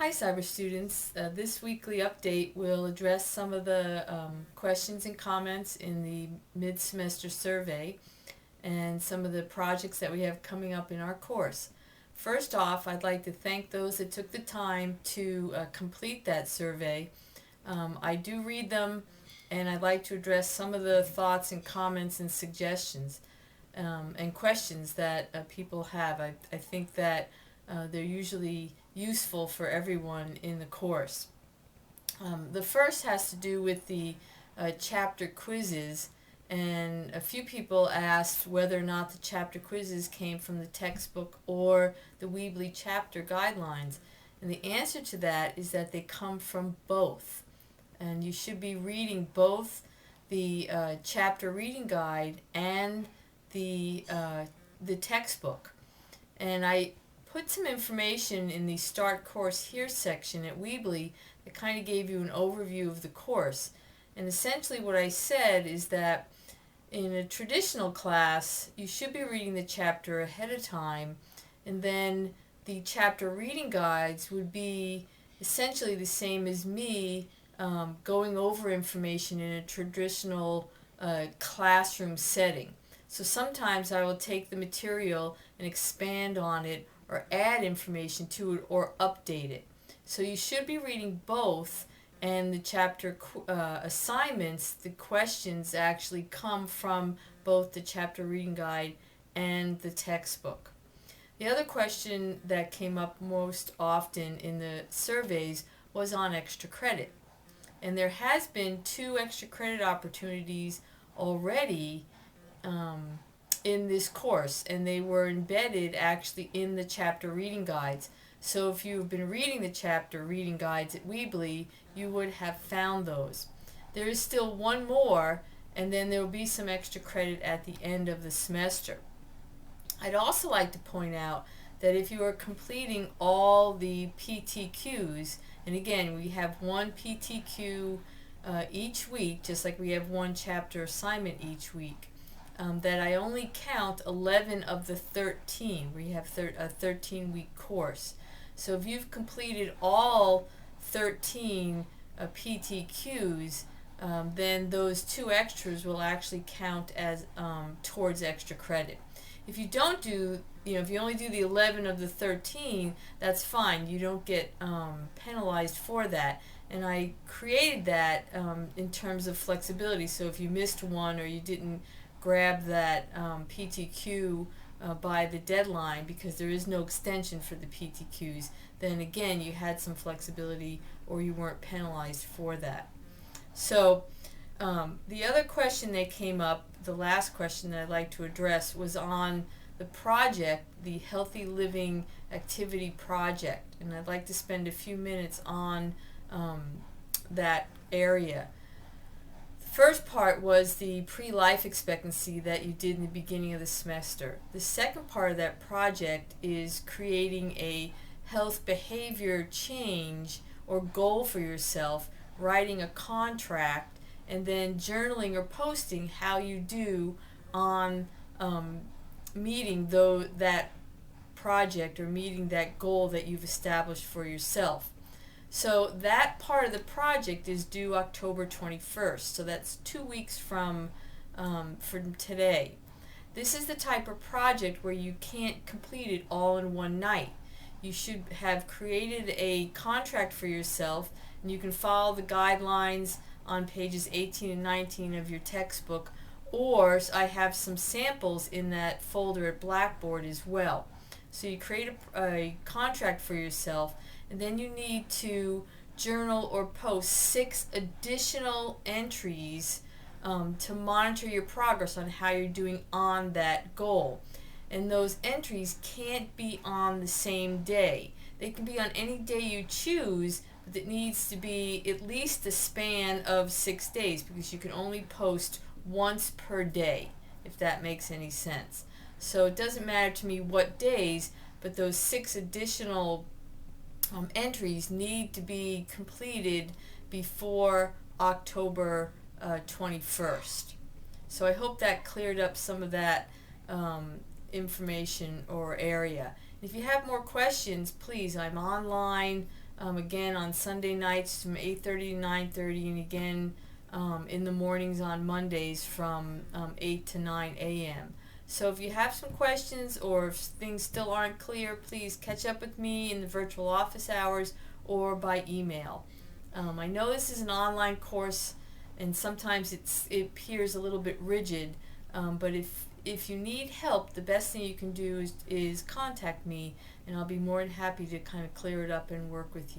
Hi cyber students. This weekly update will address some of the questions and comments in the mid-semester survey and some of the projects that we have coming up in our course. First off, I'd like to thank those that took the time to complete that survey. I do read them, and I'd like to address some of the thoughts and comments and suggestions and questions that people have. I think that they're usually useful for everyone in the course. The first has to do with the chapter quizzes, and a few people asked whether or not the chapter quizzes came from the textbook or the Weebly chapter guidelines. And the answer to that is that they come from both. And you should be reading both the chapter reading guide and the textbook. And I put some information in the Start Course Here section at Weebly that kind of gave you an overview of the course. And essentially what I said is that in a traditional class, you should be reading the chapter ahead of time, and then the chapter reading guides would be essentially the same as me going over information in a traditional classroom setting. So sometimes I will take the material and expand on it or add information to it or update it. So you should be reading both, and the chapter assignments, the questions actually come from both the chapter reading guide and the textbook. The other question that came up most often in the surveys was on extra credit. And there has been 2 extra credit opportunities already in this course, and they were embedded actually in the chapter reading guides. So if you've been reading the chapter reading guides at Weebly, you would have found those. There is still one more, and then there will be some extra credit at the end of the semester. I'd also like to point out that if you are completing all the PTQs, and again, we have one PTQ each week, just like we have one chapter assignment each week, that I only count 11 of the 13. We have a 13-week course. So if you've completed all 13 PTQs, then those 2 extras will actually count as towards extra credit. If you don't do, if you only do the 11 of the 13, that's fine. You don't get penalized for that. And I created that in terms of flexibility. So if you missed one or you didn't grab that PTQ by the deadline, because there is no extension for the PTQs, then again you had some flexibility or you weren't penalized for that. So the other question that came up, the last question that I'd like to address, was on the project, the Healthy Living Activity Project, and I'd like to spend a few minutes on that area. First part was the pre-life expectancy that you did in the beginning of the semester. The second part of that project is creating a health behavior change or goal for yourself, writing a contract, and then journaling or posting how you do on meeting that project or meeting that goal that you've established for yourself. So that part of the project is due October 21st, so that's 2 weeks from today. This is the type of project where you can't complete it all in one night. You should have created a contract for yourself, and you can follow the guidelines on pages 18 and 19 of your textbook, or I have some samples in that folder at Blackboard as well. So you create a contract for yourself, and then you need to journal or post 6 additional entries to monitor your progress on how you're doing on that goal. And those entries can't be on the same day. They can be on any day you choose, but it needs to be at least a span of 6 days, because you can only post once per day, if that makes any sense. So it doesn't matter to me what days, but those 6 additional entries need to be completed before October 21st. So I hope that cleared up some of that information or area. If you have more questions, please, I'm online again on Sunday nights from 8:30 to 9:30, and again in the mornings on Mondays from 8 to 9 a.m. So if you have some questions or if things still aren't clear, please catch up with me in the virtual office hours or by email. I know this is an online course and sometimes it appears a little bit rigid, but if you need help, the best thing you can do is contact me, and I'll be more than happy to kind of clear it up and work with you.